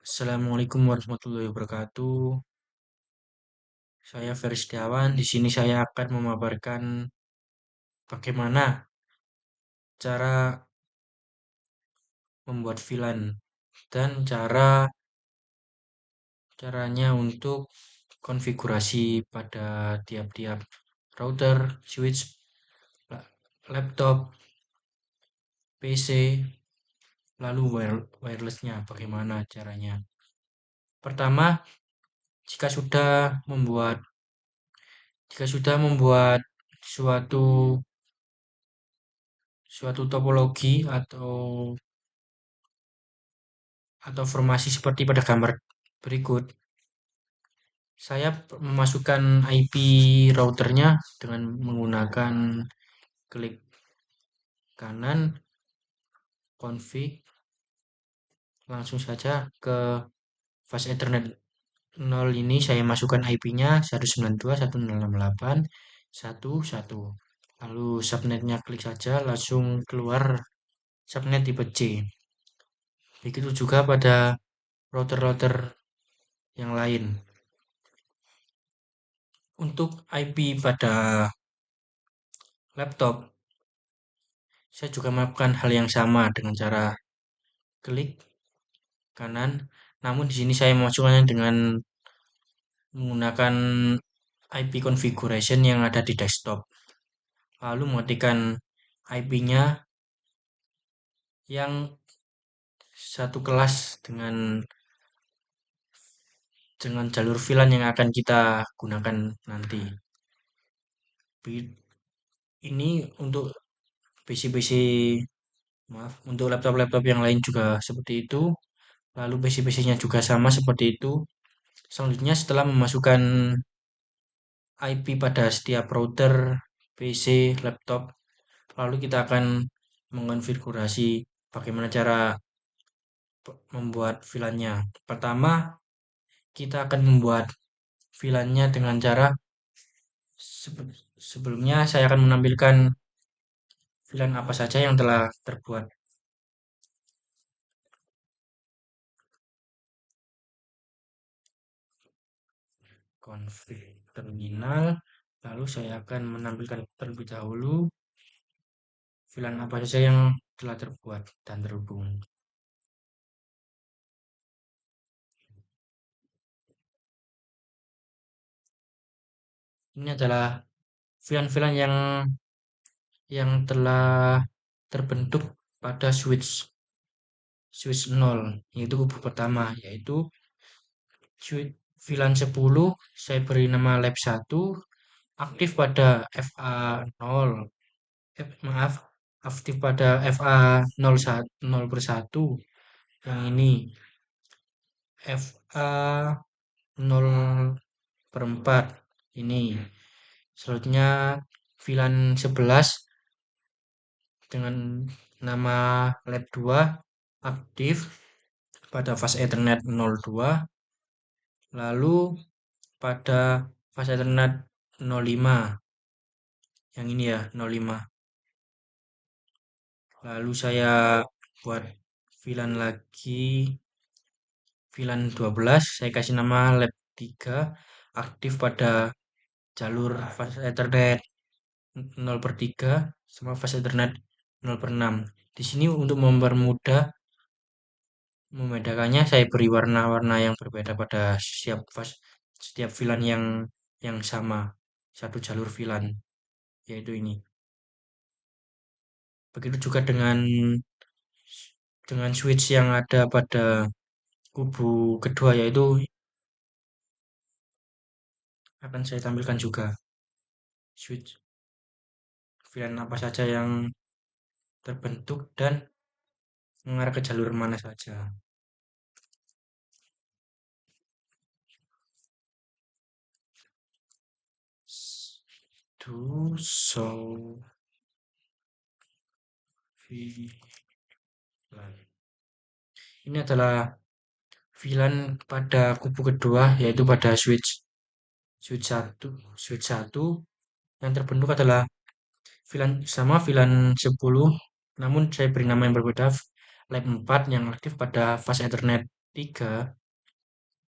Assalamualaikum warahmatullahi wabarakatuh. Saya Ferry Setiawan. Di sini saya akan memaparkan bagaimana cara membuat VLAN dan caranya untuk konfigurasi pada tiap-tiap router, switch, laptop, PC, lalu wirelessnya bagaimana caranya. Pertama, jika sudah membuat suatu suatu topologi atau formasi seperti pada gambar berikut, saya memasukkan IP routernya dengan menggunakan klik kanan config, langsung saja ke fast Ethernet 0 ini saya masukkan IP-nya 192.168.1.1. Lalu subnetnya klik saja, langsung keluar subnet tipe C. Begitu juga pada router-router yang lain. Untuk IP pada laptop, saya juga melakukan hal yang sama dengan cara klik kanan. Namun di sini saya memasukkannya dengan menggunakan IP configuration yang ada di desktop. Lalu mematikan IP-nya yang satu kelas dengan jalur VLAN yang akan kita gunakan nanti. Ini untuk PC-PC, maaf, untuk laptop-laptop yang lain juga seperti itu. Lalu PC-PC-nya juga sama seperti itu. Selanjutnya setelah memasukkan IP pada setiap router, PC, laptop, lalu kita akan mengonfigurasi bagaimana cara membuat VLAN-nya. Pertama, kita akan membuat VLAN-nya dengan cara sebelumnya saya akan menampilkan VLAN apa saja yang telah terbuat. Config terminal, lalu saya akan menampilkan terlebih dahulu VLAN apa saja yang telah terbuat dan terhubung. Ini adalah VLAN-VLAN yang telah terbentuk pada switch 0, yaitu kubu pertama, yaitu switch VLAN 10 saya beri nama lab 1, aktif pada FA0, maaf, aktif pada FA0 per 1, yang ini FA0 per 4 ini. Selanjutnya VLAN 11 dengan nama lab 2 aktif pada fast Ethernet 02, lalu pada fast Ethernet 05 yang ini ya, 05. Lalu saya buat VLAN lagi, VLAN 12 saya kasih nama lab 3 aktif pada jalur fast Ethernet 0 per 3 sama fast Ethernet 0 per 6. Di sini untuk mempermudah membedakannya saya beri warna-warna yang berbeda pada setiap VLAN yang sama, satu jalur VLAN, yaitu ini. Begitu juga dengan switch yang ada pada kubu kedua, yaitu akan saya tampilkan juga switch VLAN apa saja yang terbentuk dan mengarah ke jalur mana saja. To show VLAN. Ini adalah VLAN pada kubu kedua, yaitu pada switch 1 yang terbentuk adalah VLAN 10, namun saya beri nama yang berbeda, lab 4 yang aktif pada fast Ethernet 3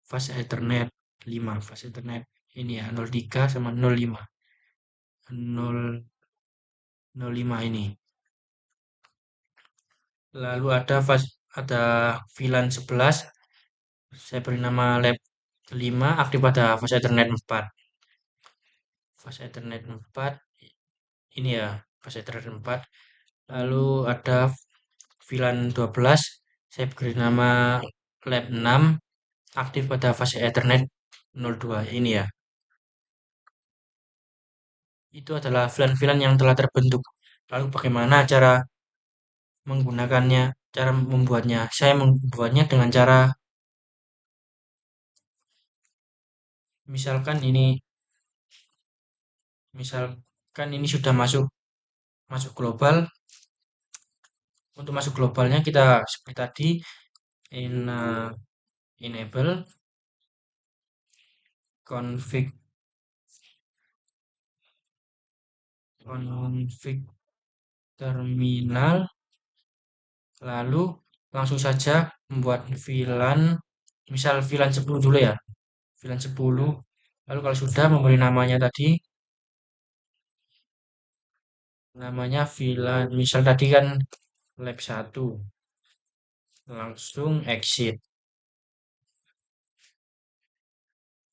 fast Ethernet 5 fast Ethernet ini ya 03 sama 05 005 ini. Lalu ada VLAN 11, saya beri nama lab 5 aktif pada fast Ethernet 4. Fast Ethernet 4 ini ya fast Ethernet 4. Lalu ada VLAN 12, saya beri nama lab 6 aktif pada fase Ethernet 02 ini ya. Itu adalah VLAN-VLAN yang telah terbentuk. Lalu bagaimana cara menggunakannya, cara membuatnya? Saya membuatnya dengan cara misalkan ini sudah masuk masuk global. Untuk masuk globalnya kita seperti tadi enable config terminal, lalu langsung saja membuat VLAN, misal VLAN 10 dulu ya, VLAN 10. Lalu kalau sudah memberi namanya tadi, namanya VLAN, misal tadi kan lab 1, langsung exit.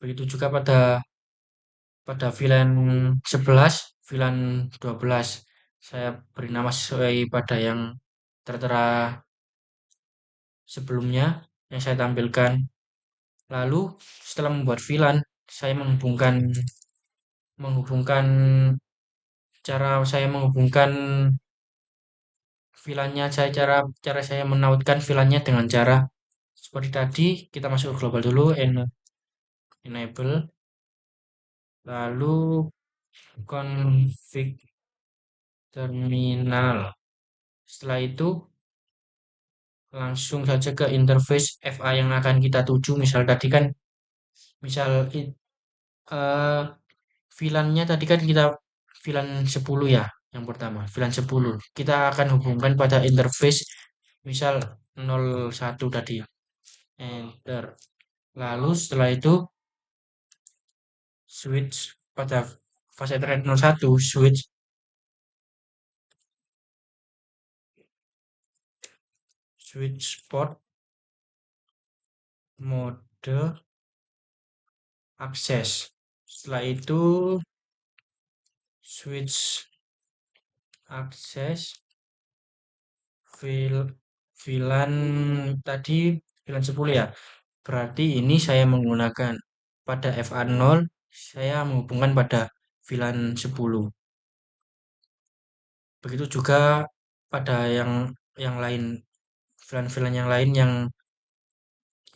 Begitu juga pada VLAN 11, VLAN 12. Saya beri nama sesuai pada yang tertera sebelumnya yang saya tampilkan. Lalu setelah membuat VLAN, saya menghubungkan VLAN-nya, cara saya menautkan VLAN-nya dengan cara seperti tadi. Kita masuk ke global dulu, enable, lalu config terminal. Setelah itu langsung saja ke interface FA yang akan kita tuju. Misal tadi kan, misal eh, VLAN-nya tadi kan kita VLAN 10 ya, yang pertama VLAN 10. Kita akan hubungkan pada interface misal 01 tadi. Enter. Lalu setelah itu switch pada fase Ethernet 01, switch port mode akses. Setelah itu switch akses VLAN tadi VLAN 10 ya. Berarti ini saya menggunakan pada FA0, saya menghubungkan pada VLAN 10. Begitu juga pada yang lain, VLAN-VLAN yang lain yang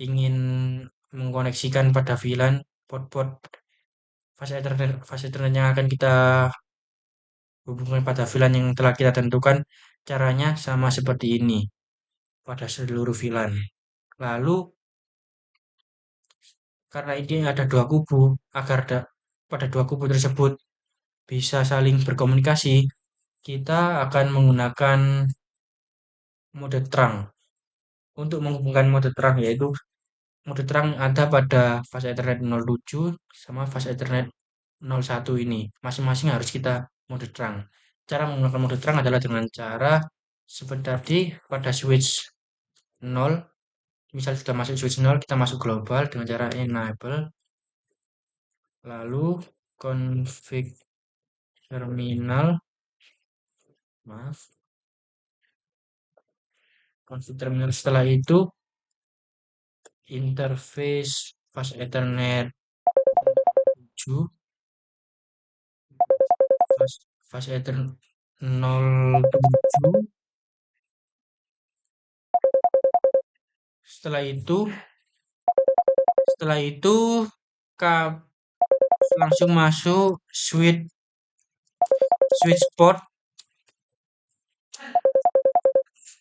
ingin mengkoneksikan pada VLAN, port-port fase Ethernet yang akan kita hubungkan pada VLAN yang telah kita tentukan. Caranya sama seperti ini pada seluruh VLAN. Lalu karena ini ada dua kubu, agar pada dua kubu tersebut bisa saling berkomunikasi, kita akan menggunakan mode terang. Untuk menghubungkan mode terang, yaitu mode terang ada pada fase Ethernet 07 sama fase Ethernet 01 ini. Masing-masing harus kita mode terang. Cara menggunakan mode terang adalah dengan cara seperti tadi pada switch 0. Misal sudah masuk switch 0, kita masuk global dengan cara enable. Lalu config terminal, maaf, config terminal. Setelah itu interface fast Ethernet 7, fast Ethernet 07. Setelah itu langsung masuk switch port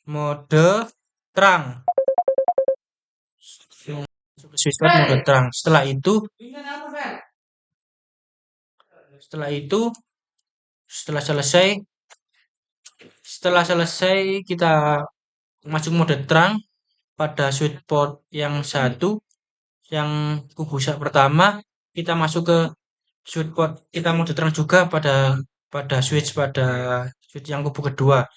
mode terang. Switch port mode terang. Setelah itu setelah selesai kita masuk mode terang, pada switch port yang satu, yang kubu pertama, kita masuk ke switch port, kita mau diterang juga pada pada switch yang kubu kedua.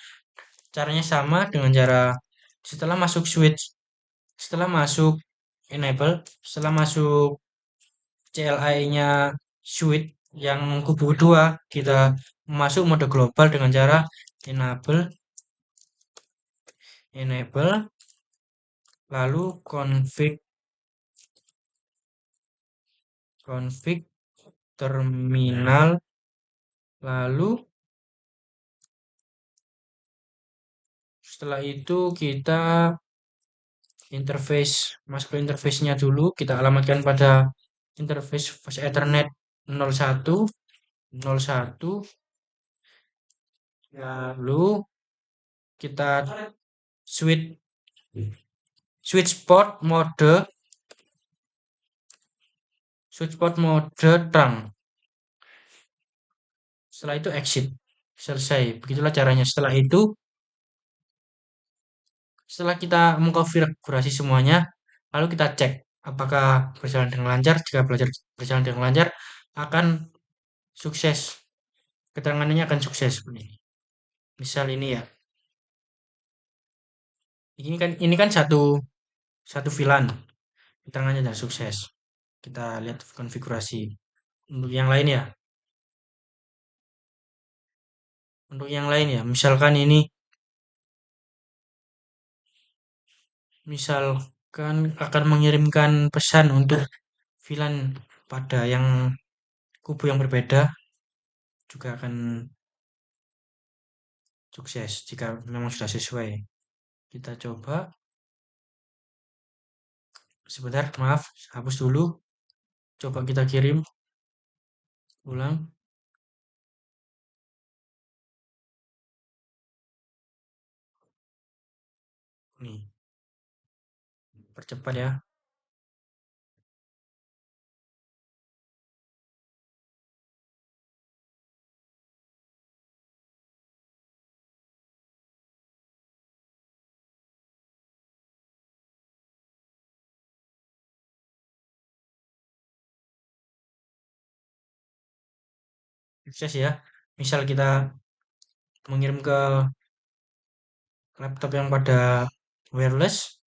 Caranya sama dengan cara setelah masuk switch, setelah masuk enable, setelah masuk CLI-nya switch yang kubu kedua, kita masuk mode global dengan cara enable, enable, lalu config terminal, lalu setelah itu kita masuk ke interface-nya dulu, kita alamatkan pada interface fast Ethernet 01, 01, lalu kita switch port mode terang. Setelah itu exit. Selesai. Begitulah caranya. Setelah kita mengkonfigurasi semuanya, lalu kita cek apakah berjalan dengan lancar. Jika berjalan dengan lancar, akan sukses. Keterangannya akan sukses. Misal ini ya. Ini kan satu VLAN. Keterangannya sudah sukses. Kita lihat konfigurasi. Untuk yang lain ya. Misalkan ini, misalkan akan mengirimkan pesan untuk VLAN pada yang kubu yang berbeda, juga akan sukses jika memang sudah sesuai. Kita coba. Sebentar, maaf, hapus dulu. Coba kita kirim ulang. Nih, percepat ya. Sukses ya. Misal kita mengirim ke laptop yang pada wireless.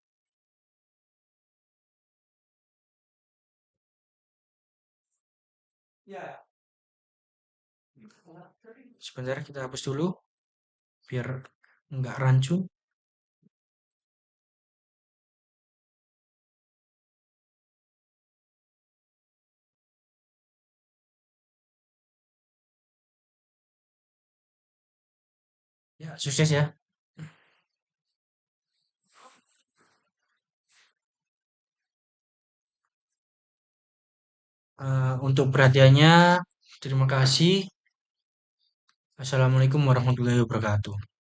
Sebentar, kita hapus dulu biar nggak rancu. Ya, sukses ya. Untuk perhatiannya, terima kasih. Assalamualaikum warahmatullahi wabarakatuh.